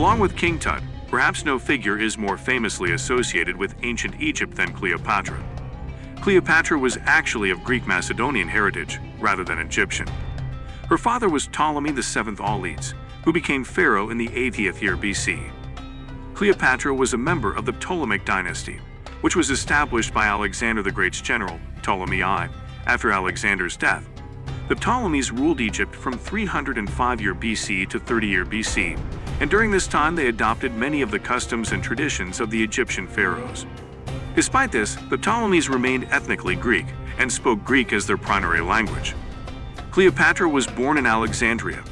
Along with King Tut, perhaps no figure is more famously associated with ancient Egypt than Cleopatra. Cleopatra was actually of Greek Macedonian heritage rather than Egyptian. Her father was Ptolemy VII Auletes, who became pharaoh in the 80th year BC. Cleopatra was a member of the Ptolemaic dynasty, which was established by Alexander the Great's general, Ptolemy I, after Alexander's death. The Ptolemies ruled Egypt from 305 year BC to 30 year BC, and during this time they adopted many of the customs and traditions of the Egyptian pharaohs. Despite this, the Ptolemies remained ethnically Greek and spoke Greek as their primary language. Cleopatra was born in Alexandria,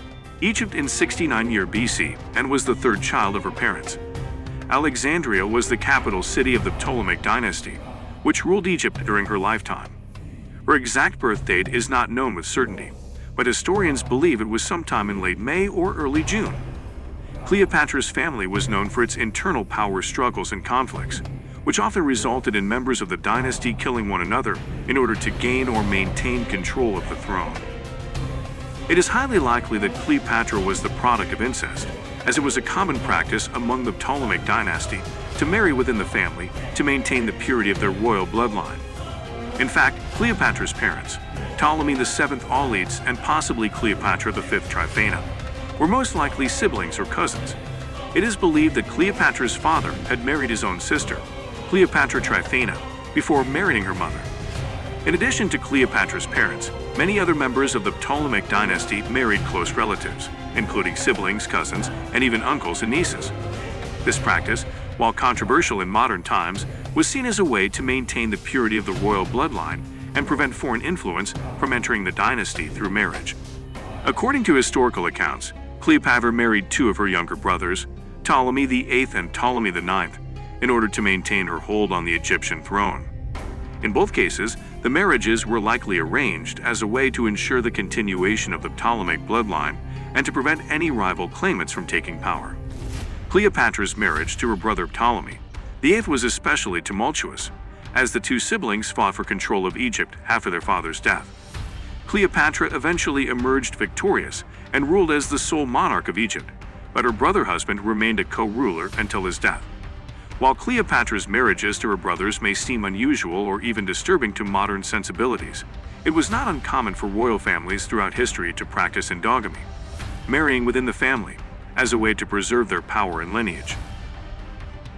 Egypt in 69 year BC, and was the third child of her parents. Alexandria was the capital city of the Ptolemaic dynasty, which ruled Egypt during her lifetime. Her exact birth date is not known with certainty, but historians believe it was sometime in late May or early June. Cleopatra's family was known for its internal power struggles and conflicts, which often resulted in members of the dynasty killing one another in order to gain or maintain control of the throne. It is highly likely that Cleopatra was the product of incest, as it was a common practice among the Ptolemaic dynasty to marry within the family to maintain the purity of their royal bloodline. In fact, Cleopatra's parents, Ptolemy VII Auletes and possibly Cleopatra V Tryphena, were most likely siblings or cousins. It is believed that Cleopatra's father had married his own sister, Cleopatra Tryphena, before marrying her mother. In addition to Cleopatra's parents, many other members of the Ptolemaic dynasty married close relatives, including siblings, cousins, and even uncles and nieces. This practice, while controversial in modern times, was seen as a way to maintain the purity of the royal bloodline and prevent foreign influence from entering the dynasty through marriage. According to historical accounts, Cleopatra married two of her younger brothers, Ptolemy VIII and Ptolemy IX, in order to maintain her hold on the Egyptian throne. In both cases, the marriages were likely arranged as a way to ensure the continuation of the Ptolemaic bloodline and to prevent any rival claimants from taking power. Cleopatra's marriage to her brother Ptolemy VIII was especially tumultuous, as the two siblings fought for control of Egypt after their father's death. Cleopatra eventually emerged victorious and ruled as the sole monarch of Egypt, but her brother husband remained a co-ruler until his death. While Cleopatra's marriages to her brothers may seem unusual or even disturbing to modern sensibilities, it was not uncommon for royal families throughout history to practice endogamy, marrying within the family, as a way to preserve their power and lineage.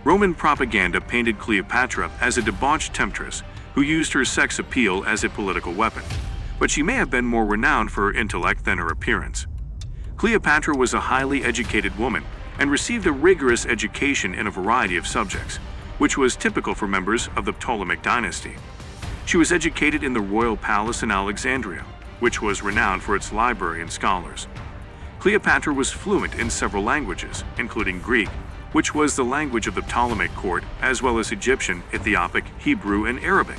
Roman propaganda painted Cleopatra as a debauched temptress who used her sex appeal as a political weapon, but she may have been more renowned for her intellect than her appearance. Cleopatra was a highly educated woman and received a rigorous education in a variety of subjects, which was typical for members of the Ptolemaic dynasty. She was educated in the royal palace in Alexandria, which was renowned for its library and scholars. Cleopatra was fluent in several languages, including Greek, which was the language of the Ptolemaic court, as well as Egyptian, Ethiopic, Hebrew, and Arabic.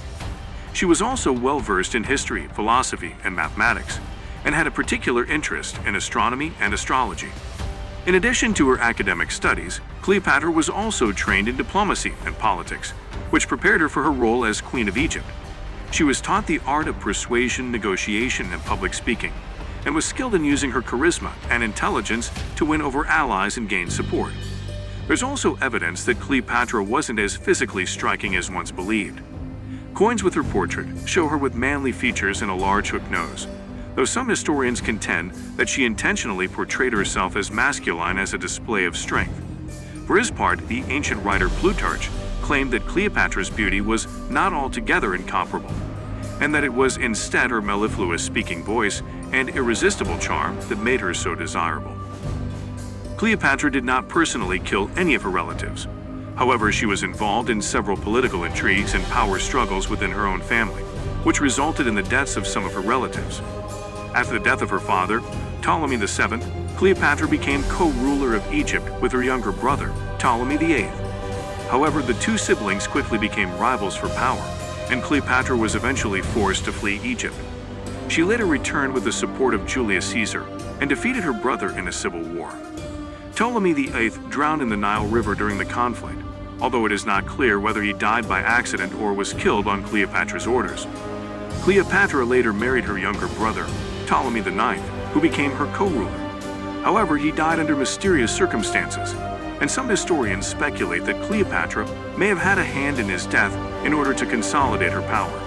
She was also well-versed in history, philosophy, and mathematics, and had a particular interest in astronomy and astrology. In addition to her academic studies, Cleopatra was also trained in diplomacy and politics, which prepared her for her role as Queen of Egypt. She was taught the art of persuasion, negotiation, and public speaking, and was skilled in using her charisma and intelligence to win over allies and gain support. There's also evidence that Cleopatra wasn't as physically striking as once believed. Coins with her portrait show her with manly features and a large hooked nose, though some historians contend that she intentionally portrayed herself as masculine as a display of strength. For his part, the ancient writer Plutarch claimed that Cleopatra's beauty was not altogether incomparable, and that it was instead her mellifluous speaking voice and irresistible charm that made her so desirable. Cleopatra did not personally kill any of her relatives. However, she was involved in several political intrigues and power struggles within her own family, which resulted in the deaths of some of her relatives. After the death of her father, Ptolemy VII, Cleopatra became co-ruler of Egypt with her younger brother, Ptolemy VIII. However, the two siblings quickly became rivals for power, and Cleopatra was eventually forced to flee Egypt. She later returned with the support of Julius Caesar and defeated her brother in a civil war. Ptolemy VIII drowned in the Nile River during the conflict, although it is not clear whether he died by accident or was killed on Cleopatra's orders. Cleopatra later married her younger brother, Ptolemy IX, who became her co-ruler. However, he died under mysterious circumstances. and some historians speculate that Cleopatra may have had a hand in his death in order to consolidate her power.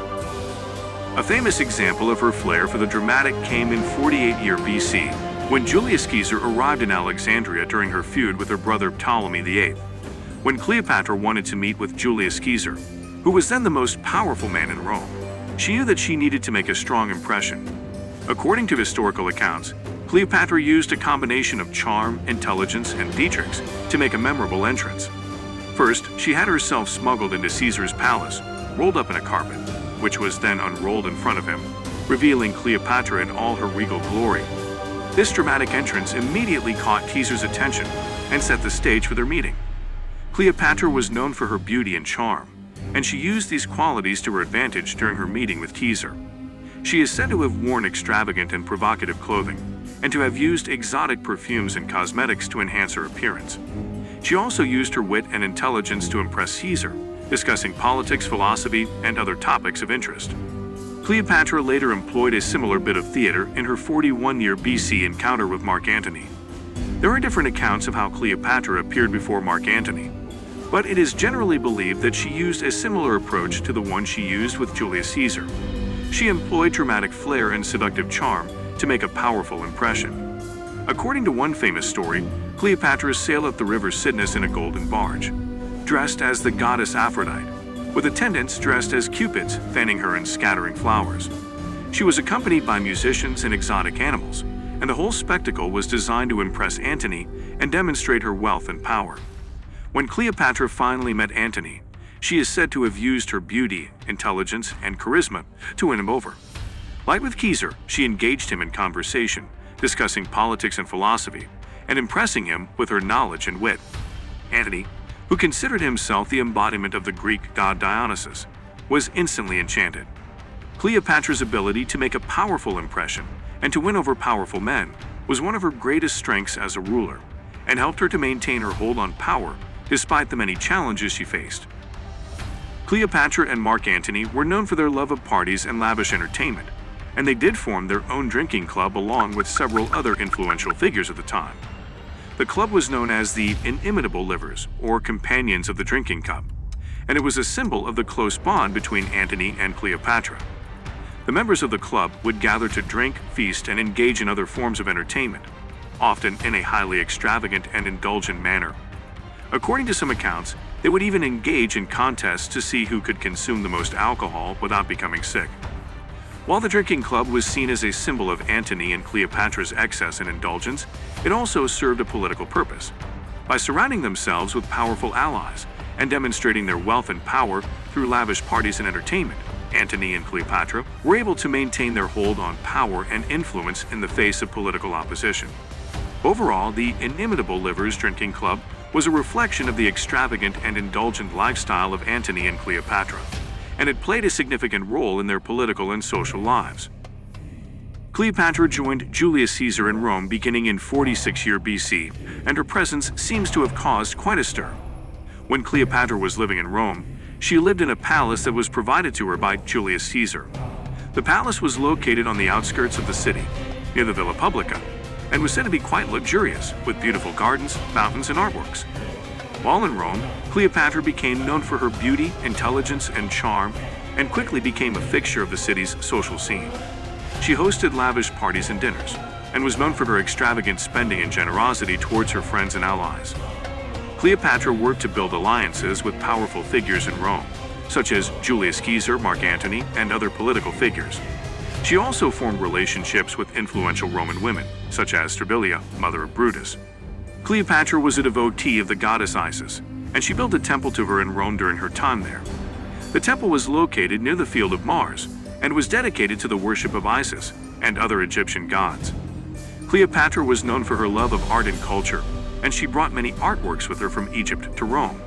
A famous example of her flair for the dramatic came in 48 BC, when Julius Caesar arrived in Alexandria during her feud with her brother Ptolemy VIII. When Cleopatra wanted to meet with Julius Caesar, who was then the most powerful man in Rome, she knew that she needed to make a strong impression. According to historical accounts, Cleopatra used a combination of charm, intelligence, and theatrics to make a memorable entrance. First, she had herself smuggled into Caesar's palace, rolled up in a carpet, which was then unrolled in front of him, revealing Cleopatra in all her regal glory. This dramatic entrance immediately caught Caesar's attention and set the stage for their meeting. Cleopatra was known for her beauty and charm, and she used these qualities to her advantage during her meeting with Caesar. She is said to have worn extravagant and provocative clothing, and to have used exotic perfumes and cosmetics to enhance her appearance. She also used her wit and intelligence to impress Caesar, discussing politics, philosophy, and other topics of interest. Cleopatra later employed a similar bit of theater in her 41 BC encounter with Mark Antony. There are different accounts of how Cleopatra appeared before Mark Antony, but it is generally believed that she used a similar approach to the one she used with Julius Caesar. She employed dramatic flair and seductive charm to make a powerful impression. According to one famous story, Cleopatra sailed up the river Cydnus in a golden barge, dressed as the goddess Aphrodite, with attendants dressed as cupids fanning her and scattering flowers. She was accompanied by musicians and exotic animals, and the whole spectacle was designed to impress Antony and demonstrate her wealth and power. When Cleopatra finally met Antony, she is said to have used her beauty, intelligence, and charisma to win him over. Like with Caesar, she engaged him in conversation, discussing politics and philosophy, and impressing him with her knowledge and wit. Antony, who considered himself the embodiment of the Greek god Dionysus, was instantly enchanted. Cleopatra's ability to make a powerful impression and to win over powerful men was one of her greatest strengths as a ruler, and helped her to maintain her hold on power despite the many challenges she faced. Cleopatra and Mark Antony were known for their love of parties and lavish entertainment, and they did form their own drinking club along with several other influential figures at the time. The club was known as the Inimitable Livers, or Companions of the Drinking Cup, and it was a symbol of the close bond between Antony and Cleopatra. The members of the club would gather to drink, feast, and engage in other forms of entertainment, often in a highly extravagant and indulgent manner. According to some accounts, they would even engage in contests to see who could consume the most alcohol without becoming sick. While the drinking club was seen as a symbol of Antony and Cleopatra's excess and indulgence, it also served a political purpose. By surrounding themselves with powerful allies and demonstrating their wealth and power through lavish parties and entertainment, Antony and Cleopatra were able to maintain their hold on power and influence in the face of political opposition. Overall, the Inimitable Livers Drinking Club was a reflection of the extravagant and indulgent lifestyle of Antony and Cleopatra, and it played a significant role in their political and social lives. Cleopatra joined Julius Caesar in Rome beginning in 46 BC, and her presence seems to have caused quite a stir. When Cleopatra was living in Rome, she lived in a palace that was provided to her by Julius Caesar. The palace was located on the outskirts of the city, near the Villa Publica, and was said to be quite luxurious, with beautiful gardens, fountains, and artworks. While in Rome, Cleopatra became known for her beauty, intelligence, and charm, and quickly became a fixture of the city's social scene. She hosted lavish parties and dinners, and was known for her extravagant spending and generosity towards her friends and allies. Cleopatra worked to build alliances with powerful figures in Rome, such as Julius Caesar, Mark Antony, and other political figures. She also formed relationships with influential Roman women, such as Servilia, mother of Brutus. Cleopatra was a devotee of the goddess Isis, and she built a temple to her in Rome during her time there. The temple was located near the Field of Mars, and was dedicated to the worship of Isis and other Egyptian gods. Cleopatra was known for her love of art and culture, and she brought many artworks with her from Egypt to Rome.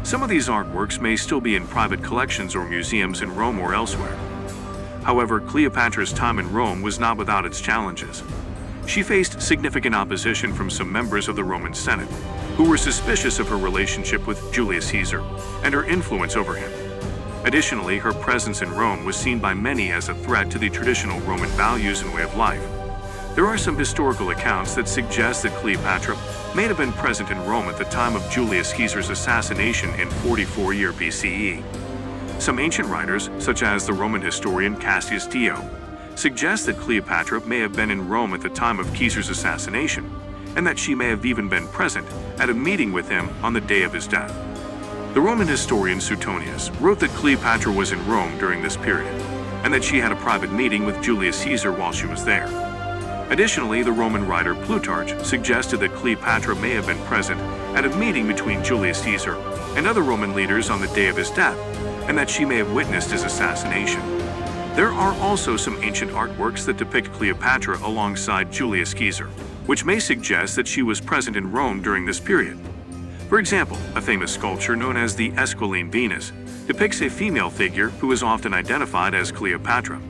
Some of these artworks may still be in private collections or museums in Rome or elsewhere. However, Cleopatra's time in Rome was not without its challenges. She faced significant opposition from some members of the Roman Senate, who were suspicious of her relationship with Julius Caesar and her influence over him. Additionally, her presence in Rome was seen by many as a threat to the traditional Roman values and way of life. There are some historical accounts that suggest that Cleopatra may have been present in Rome at the time of Julius Caesar's assassination in 44 BCE. Some ancient writers, such as the Roman historian Cassius Dio, suggest that Cleopatra may have been in Rome at the time of Caesar's assassination, and that she may have even been present at a meeting with him on the day of his death. The Roman historian Suetonius wrote that Cleopatra was in Rome during this period, and that she had a private meeting with Julius Caesar while she was there. Additionally, the Roman writer Plutarch suggested that Cleopatra may have been present at a meeting between Julius Caesar and other Roman leaders on the day of his death, and that she may have witnessed his assassination. There are also some ancient artworks that depict Cleopatra alongside Julius Caesar, which may suggest that she was present in Rome during this period. For example, a famous sculpture known as the Esquiline Venus depicts a female figure who is often identified as Cleopatra,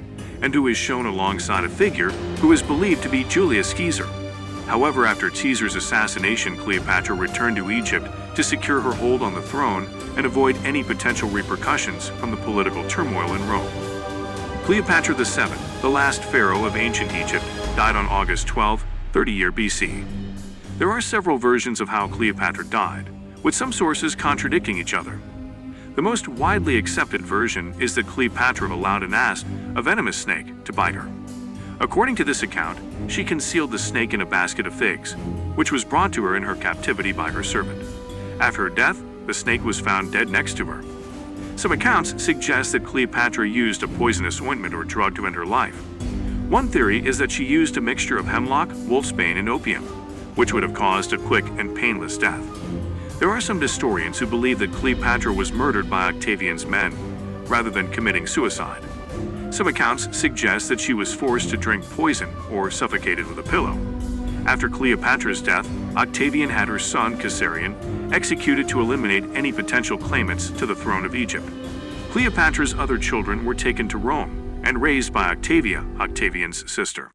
and who is shown alongside a figure who is believed to be Julius Caesar. However, after Caesar's assassination, Cleopatra returned to Egypt to secure her hold on the throne and avoid any potential repercussions from the political turmoil in Rome. Cleopatra VII, the last pharaoh of ancient Egypt, died on August 12, 30 BC. There are several versions of how Cleopatra died, with some sources contradicting each other. The most widely accepted version is that Cleopatra allowed an asp, a venomous snake, to bite her. According to this account, she concealed the snake in a basket of figs, which was brought to her in her captivity by her servant. After her death, the snake was found dead next to her. Some accounts suggest that Cleopatra used a poisonous ointment or drug to end her life. One theory is that she used a mixture of hemlock, wolfsbane, and opium, which would have caused a quick and painless death. There are some historians who believe that Cleopatra was murdered by Octavian's men, rather than committing suicide. Some accounts suggest that she was forced to drink poison or suffocated with a pillow. After Cleopatra's death, Octavian had her son, Caesarion, executed to eliminate any potential claimants to the throne of Egypt. Cleopatra's other children were taken to Rome and raised by Octavia, Octavian's sister.